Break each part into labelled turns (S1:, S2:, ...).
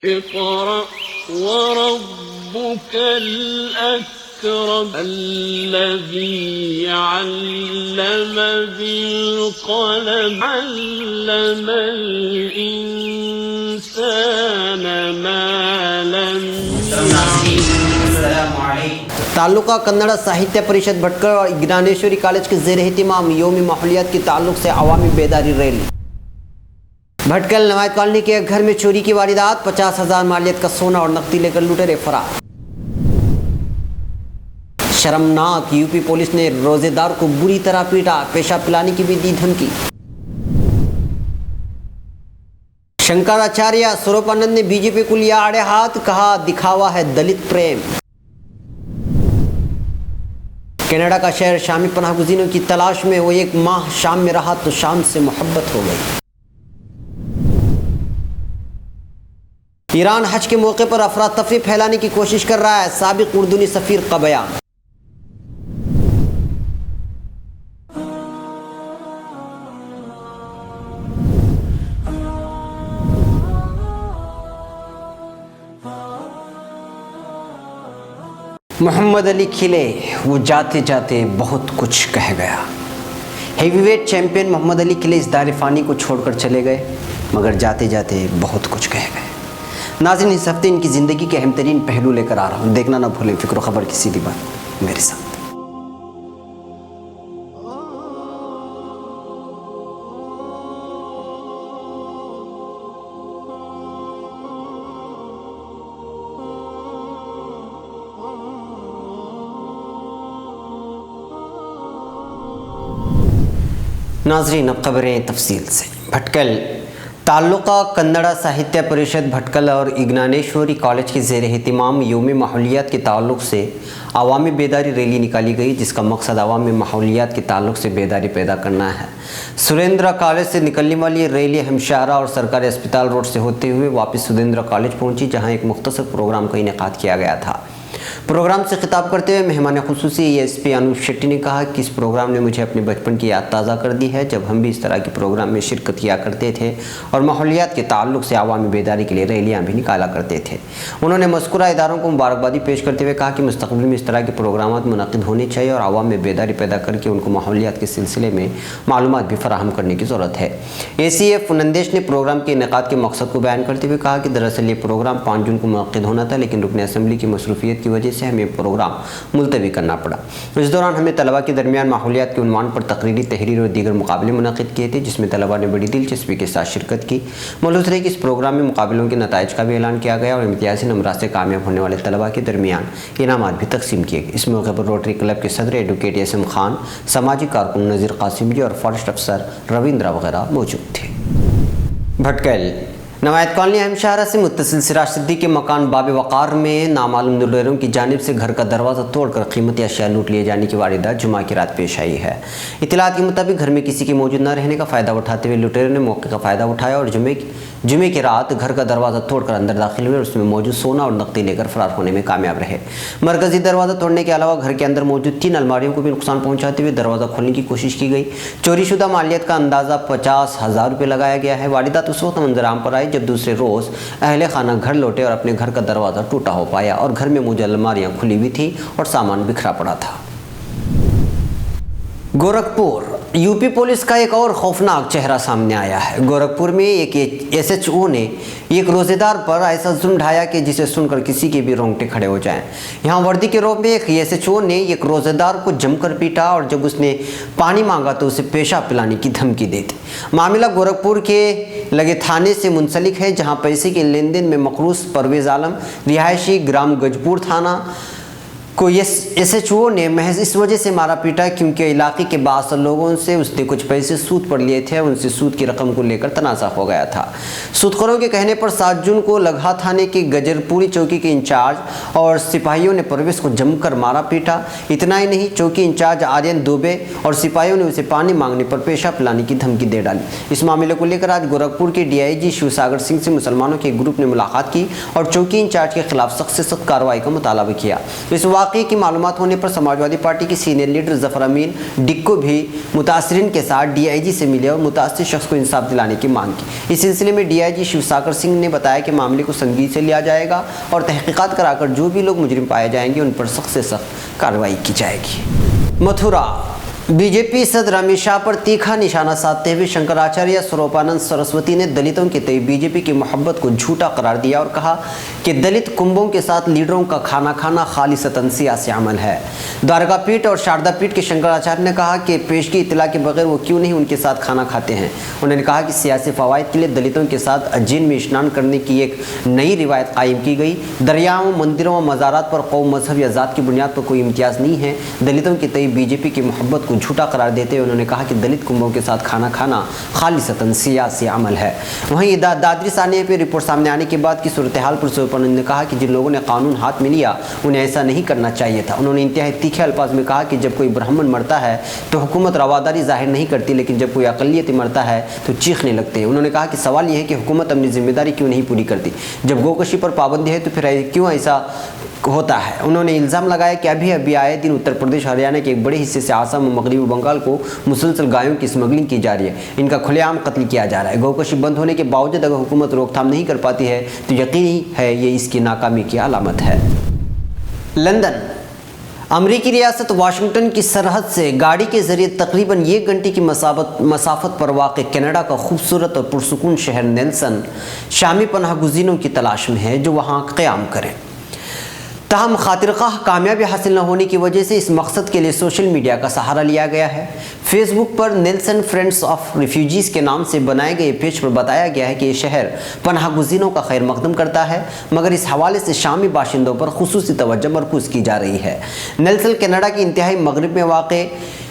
S1: اقرأ وربك الأكرم الذي علم بالقلم علم الإنسان ما لم يعلم.
S2: تعلقہ کنڑا ساہتیہ پریشد بھٹکل اور اگنانیشوری کالج کے زیر اہتمام یوم ماحولیات کے تعلق سے عوامی بیداری ریلی. بھٹکل نوایت کالونی کے ایک گھر میں چوری کی واردات، 50,000 مالیت کا سونا اور نقدی لے کر لٹیرے فرار. شرمناک، یو پی پولیس نے روزے دار کو بری طرح پیٹا، پیشاب پلانے کی بھی دی دھمکی. شنکراچاریہ سوروپانند نے بی جے پی کو لیا آڑے ہاتھ، کہا دکھاوا ہے دلت پریم. کینیڈا کا شہر شامی پناہ گزینوں کی تلاش میں، وہ 1 ماہ شام میں رہا تو شام سے محبت ہو گئی. ایران حج کے موقع پر افراتفری پھیلانے کی کوشش کر رہا ہے، سابق اردنی سفیر کا بیان. محمد علی کھلے، وہ جاتے جاتے بہت کچھ کہہ گیا. ہیوی ویٹ چیمپئن محمد علی کھلے اس دار فانی کو چھوڑ کر چلے گئے، مگر جاتے جاتے بہت کچھ کہہ گئے. ناظرین، اس ہفتے ان کی زندگی کے اہم ترین پہلو لے کر آ رہا ہوں، دیکھنا نہ بھولیں فکر و خبر کی سیدھی بات میرے ساتھ. ناظرین، اب خبریں تفصیل سے. بھٹکل تعلقہ کنڑا ساہتیہ پریشد بھٹکل اور اگنانیشوری کالج کے زیر اہتمام یوم ماحولیات کے تعلق سے عوامی بیداری ریلی نکالی گئی، جس کا مقصد عوامی ماحولیات کے تعلق سے بیداری پیدا کرنا ہے. سریندرا کالج سے نکلنے والی ریلی ہمشہرہ اور سرکاری اسپتال روڈ سے ہوتے ہوئے واپس سریندرا کالج پہنچی، جہاں ایک مختصر پروگرام کا انعقاد کیا گیا تھا. پروگرام سے خطاب کرتے ہوئے مہمان خصوصی ایس پی انوپ شیٹی نے کہا کہ اس پروگرام نے مجھے اپنے بچپن کی یاد تازہ کر دی ہے، جب ہم بھی اس طرح کے پروگرام میں شرکت کیا کرتے تھے اور ماحولیات کے تعلق سے عوامی بیداری کے لیے ریلیاں بھی نکالا کرتے تھے. انہوں نے مذکورہ اداروں کو مبارکبادی پیش کرتے ہوئے کہا کہ مستقبل میں اس طرح کے پروگرامات منعقد ہونے چاہیے اور عوام میں بیداری پیدا کر کے ان کو ماحولیات کے سلسلے میں معلومات بھی فراہم کرنے کی ضرورت ہے. اے سی ایف نندیش نے پروگرام کے انعقاد کے مقصد کو بیان کرتے ہوئے کہا کہ دراصل یہ پروگرام 5 جون کو منعقد ہونا تھا، لیکن رکن اسمبلی کی مصروفیت کی وجہ سے ہمیں پروگرام ملتوی کرنا پڑا. اس دوران ہم نے طلباء کے درمیان ماحولیات کے عنوان پر تقریری، تحریر اور دیگر مقابلے منعقد کیے تھے، جس میں طلباء نے بڑی دلچسپی کے ساتھ شرکت کی. ملحوظ رہے کہ اس پروگرام میں مقابلوں کے نتائج کا بھی اعلان کیا گیا اور امتیازی نمرات سے کامیاب ہونے والے طلباء کے درمیان انعامات بھی تقسیم کیے گئے. اس موقع پر روٹری کلب کے صدر ایڈوکیٹ اسم خان، سماجی کارکن نذیر قاسم جی اور فارسٹ افسر رویندرا وغیرہ موجود تھے. بھٹکل نوایت کالونی ہمشہرہ سے متصل سراج صدیق کے مکان باب وقار میں نامعلوم لٹیروں کی جانب سے گھر کا دروازہ توڑ کر قیمتی اشیاء لوٹ لیے جانے کی واردات جمعہ کی رات پیش آئی ہے. اطلاعات کے مطابق گھر میں کسی کے موجود نہ رہنے کا فائدہ اٹھاتے ہوئے لٹیروں نے موقع کا فائدہ اٹھایا اور جمعے کی رات گھر کا دروازہ توڑ کر اندر داخل ہوئے اور اس میں موجود سونا اور نقدی لے کر فرار ہونے میں کامیاب رہے. مرکزی دروازہ توڑنے کے علاوہ گھر کے اندر موجود 3 الماریوں کو بھی نقصان پہنچاتے ہوئے دروازہ کھولنے کی کوشش کی گئی. چوری شدہ مالیت کا اندازہ 50,000 روپے لگایا گیا ہے. واردات اس وقت منظر عام پر آئی جب دوسرے روز اہل خانہ گھر لوٹے اور اپنے گھر کا دروازہ ٹوٹا ہو پایا اور گھر میں موجود الماریاں کھلی ہوئی تھی اور سامان بکھرا پڑا تھا. گورکھپور یو پی پولیس کا ایک اور خوفناک چہرہ سامنے آیا ہے. گورکھپور میں ایک ایس ایچ او نے ایک روزے دار پر ایسا ظلم ڈھایا کہ جسے سن کر کسی کے بھی رونگٹے کھڑے ہو جائیں. یہاں وردی کے روپ میں ایک ایس ایچ او نے ایک روزے دار کو جم کر پیٹا اور جب اس نے پانی مانگا تو اسے پیشاب پلانے کی دھمکی دی تھی. معاملہ گورکھپور کے لگے تھانے سے منسلک ہے، جہاں پیسے کے لین دین میں مقروض پرویز عالم، رہائشی گرام گجپور تھانہ کو ایس ایچ او نے محض اس وجہ سے مارا پیٹا کیونکہ علاقے کے بعض لوگوں سے اس نے کچھ پیسے سود پر لیے تھے اور ان سے سود کی رقم کو لے کر تنازع ہو گیا تھا. سودخوروں کے کہنے پر 7 جون کو لگھا تھانے کی گجرپوری چوکی کے انچارج اور سپاہیوں نے پرویز کو جم کر مارا پیٹا. اتنا ہی نہیں، چوکی انچارج آرین دوبے اور سپاہیوں نے اسے پانی مانگنے پر پیشاب پلانے کی دھمکی دے ڈالی. اس معاملے کو لے کر آج گورکھپور کے ڈی آئی جی شیو ساگر سنگھ سے مسلمانوں کے ایک گروپ نے ملاقات کی اور چوکی انچارج کے خلاف سخت سے سخت کارروائی کا مطالبہ کیا. اس वाक़े की मालूमात होने पर समाजवादी पार्टी की सीनियर लीडर जफर अमीन डिक्को भी मुतासरीन के साथ DIG से मिले और मुतासर शख्स को इंसाफ दिलाने की मांग की। इस सिलसिले में DIG शिवसागर सिंह ने बताया कि मामले को संगीन से लिया जाएगा और तहकीकात कराकर जो भी लोग मुजरिम पाए जाएंगे उन पर सख्त से सख्त कार्रवाई की जाएगी। मथुरा बीजेपी सदर अमित शाह पर तीखा निशाना साधते हुए शंकराचार्य स्वरूपानंद सरस्वती ने दलितों के तय बीजेपी की मोहब्बत को झूठा करार दिया और कहा कि दलित कुंभों के साथ लीडरों का खाना खाना खालिसतन सियासी अमल है। द्वारका पीठ और शारदा पीठ के शंकराचार्य ने कहा कि पेशगी इतला के बगैर वो क्यों नहीं उनके साथ खाना खाते हैं। उन्होंने कहा कि सियासी फ़वाइद के लिए दलितों के साथ अजीन में स्नान करने की एक नई रिवायत कायम की गई। दरियाओं, मंदिरों और मज़ारात पर कौम, मजहब या ज़ात की बुनियाद पर कोई इम्तियाज़ नहीं है। दलितों के तय बीजेपी की मोहब्बत को झूठा करार देते हुए उन्होंने कहा कि दलित कुंभों के साथ खाना खाना खालिसतन सियासी अमल है। वहीं दादरी सानिया पर रिपोर्ट सामने आने के बाद की सूरत हाल पर स्वरूपानंद ने कहा कि जिन लोगों ने कानून हाथ में लिया उन्हें ऐसा नहीं करना चाहिए था। उन्होंने इंतहाई तीखे अल्फाज में कहा कि जब कोई ब्राह्मण मरता है तो हुकूमत रवादारी जाहिर नहीं करती, लेकिन जब कोई अकलियत मरता है तो चीखने लगते हैं। उन्होंने कहा कि सवाल यह है कि हुकूमत अपनी जिम्मेदारी क्यों नहीं पूरी करती। जब गोकशी पर पाबंदी है तो फिर क्यों ऐसा होता है। उन्होंने इल्ज़ाम लगाया कि अभी आए दिन उत्तर प्रदेश, हरियाणा के एक बड़े हिस्से से आसाम और मगरबी बंगाल को मुसलसल गायों की स्मगलिंग की जा रही है। इनका खुलेआम कत्ल किया जा रहा है। गौकशी बंद होने के बावजूद अगर हुकूमत रोकथाम नहीं कर पाती है तो यकीनी है ये इसकी नाकामी की अलामत है। लंदन अमरीकी रियासत वाशिंगटन की सरहद से गाड़ी के ज़रिए तकरीबन 1 घंटे की मसाफत पर वाक़ कनाडा का खूबसूरत और पुरसुकून शहर नेल्सन शामी पनाह गुज़ीनों की तलाश में है जो वहाँ क़याम करें। ताहम खातिरख़्वाह कामयाबी हासिल न होने की वजह से इस मकसद के लिए सोशल मीडिया का सहारा लिया गया है। फेसबुक पर नेल्सन फ्रेंड्स ऑफ रिफ्यूजीज़ के नाम से बनाए गए पेज पर बताया गया है कि ये शहर पनाह गुज़ीनों का खैर मकदम करता है, मगर इस हवाले से शामी बाशिंदों पर खुसूसी तवज्जो मरकूज़ की जा रही है। नेल्सन कनाडा की इंतहाई मगरब में वाक़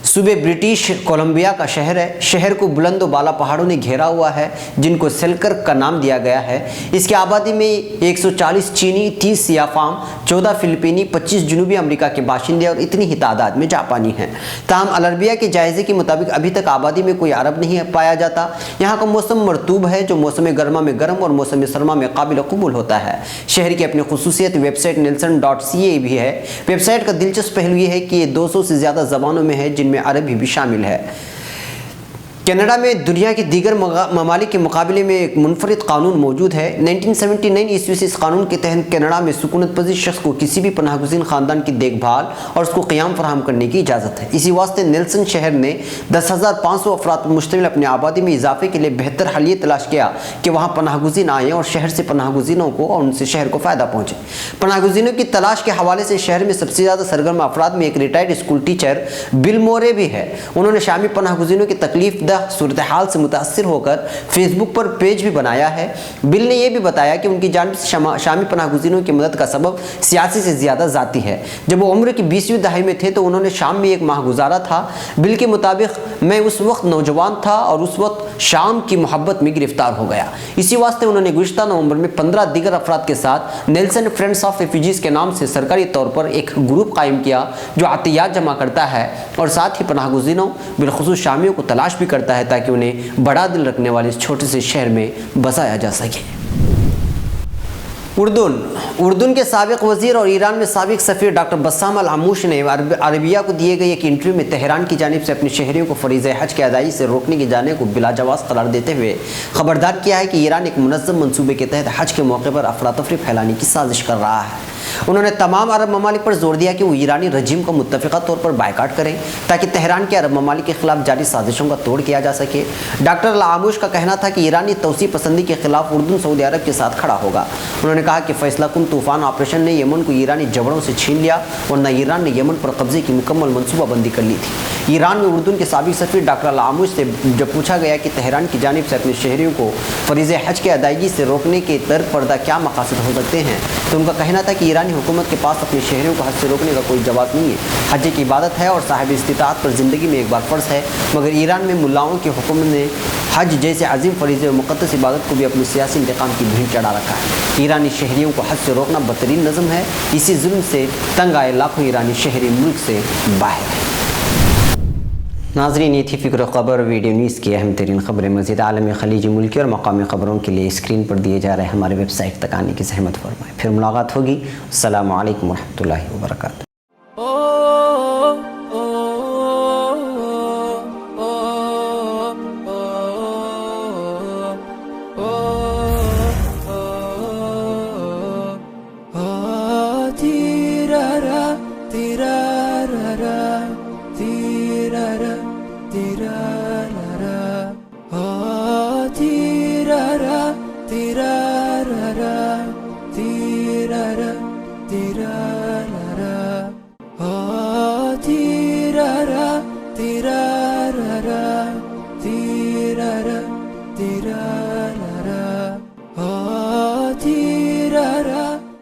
S2: सूबे ब्रिटिश कोलंबिया का शहर है। शहर को बुलंद बाला पहाड़ों ने घेरा हुआ है जिनको सेलकर्क का नाम दिया गया है। इसकी आबादी में 140 चीनी, 30 सियाफाम, 14 फिलिपीनी, 25 जनूबी अमेरिका के बाशिंदे और इतनी ही तादाद में जापानी हैं। ताहम अलरबिया के जायजे के मुताबिक अभी तक आबादी में कोई अरब नहीं पाया जाता। यहाँ का मौसम मरतूब है जो मौसम गर्मा में गर्म और मौसम सरमा में काबिल कबूल होता है। शहर की अपनी खुसूसियत वेबसाइट नेल्सन.ca भी है। वेबसाइट का दिलचस्प पहलू ये है कि ये 200 से ज़्यादा ज़बानों में है जिनमें अरबी भी शामिल है। कनाडा में दुनिया के दीगर ममालिक के मुकाबले में एक मुनफरिद कानून मौजूद है। 1979 ईस्वी से इस कानून के तहत कनाडा में सुकूनत पजीर शख्स को किसी भी पनाह गुज़ीन ख़ानदान की देखभाल और उसको क़याम फराहम करने की इजाज़त है। इसी वास्ते नेल्सन शहर ने 10,500 अफराद पर मुश्तमिल अपनी आबादी में इजाफे के लिए बेहतर हल ये तलाश किया कि वहाँ पनाह गुज़ीन आएँ और शहर से पनाह गुज़ीनों को और उनसे शहर को फ़ायदा पहुँचे। पनाह गुज़ीनों की तलाश के हवाले से शहर में सबसे ज़्यादा सरगर्म अफराद में एक रिटायर्ड स्कूल टीचर बिल मोरे भी है। उन्होंने शामी पनाह गुज़ीनों की तकलीफ सूरत हाल से मुतासिर होकर फेसबुक पर पेज भी बनाया है। बिल ने यह भी बताया कि उनकी जानिब से शामी पनाह गुज़ीनों की मदद का सबब सियासी से ज़्यादा ज़ाती है। जब वो उम्र की 20वीं दहाई में थे तो उन्होंने शाम में 1 माह गुजारा था। बिल के मुताबिक मैं उस वक्त नौजवान था और उस वक्त शाम की मोहब्बत में गिरफ्तार हो गया। इसी वास्ते उन्होंने गुज़िश्ता नवंबर में 15 दीगर अफराद के साथ नेल्सन फ्रेंड्स ऑफ रिफ्यूजीज़ के नाम से सरकारी तौर पर एक ग्रुप कायम किया जो अतियात जमा करता है और साथ ही पनाह गुज़ीनों बिलखुसूस शामियों को तलाश भी करता है ताकि उन्हें बड़ा दिल रखने वाले इस छोटे से शहर में बसाया जा सके। उर्दून के साबिक वज़ीर और ईरान में साबिक सफ़ीर डॉक्टर बस्साम अल आमूश ने अरबिया को दिए गए एक इंटरव्यू में तेहरान की जानिब से अपने शहरियों को फ़रीज़ हज की अदायगी से रोकने के जाने को बिलाजवाज़ करार देते हुए ख़बरदार किया है कि ईरान एक मुनज़्ज़म मनसूबे के तहत हज के मौके पर अफरा तफरी फैलाने की साजिश कर रहा है। उन्होंने तमाम अरब ममालिक पर जोर दिया कि वो ईरानी रजीम का मुत्तफ़िक़ा तौर पर बायकाट करें ताकि तेहरान के अरब ममालिक के खिलाफ जारी साजिशों का तोड़ किया जा सके। डॉक्टर अल आमूश का कहना था कि ईरानी तौसी पसंदी के खिलाफ उर्दून सऊदी अरब के साथ खड़ा होगा। उन्होंने कहा कि फैसला कुन तूफ़ान ऑपरेशन ने यमन को ईरानी जबड़ों से छीन लिया वरना ईरान ने यमन पर कब्जे की मुकम्मल मनसूबाबंदी कर ली थी। ईरान में उर्दून के साबिक सफ़ीर डॉक्टर अल आमूश से जब पूछा गया कि तेहरान की जानिब से अपने शहरियों को फ़रीज़ हज की अदायगी से रोकने के दर पर्दा क्या मकासद हो सकते हैं तो उनका कहना था कि ईरानी हुकूमत के पास अपने शहरियों को हज से रोकने का कोई जवाब नहीं है। हज की इबादत है और साहिब इस्तिताअत पर ज़िंदगी में एक बार फ़र्ज़ है, मगर ईरान में मुल्लाओं के हुक्म ने हज जैसे अजीम फरीज़े और मुक़द्दस इबादत को भी अपनी सियासी इंतकाम की भीड़ चढ़ा रखा है। ईरानी शहरियों को हज से रोकना बदतरीन नज़म है। इसी जुल्म से तंग आए लाखों ईरानी शहरी मुल्क से बाहर हैं। नाज़रीन, ये थी फ़िक्र ख़बर वीडियो न्यूज़ की अहम तरीन ख़बरें। मज़ीद आलमी खलीजी मुल्की और मकामी ख़बरों के लिए स्क्रीन पर दिए जा रहे हमारे वेबसाइट तक आने की ज़हमत फरमाएं। फिर मुलाकात होगी। अस्सलामु अलैकुम व रहमतुल्लाहि व बरकातुहू।
S3: tirarara, tirara, tirarara. Oh, tirara, tirarara, tirara, tirarara. Oh, tirara, tirarara, tirara, tirarara.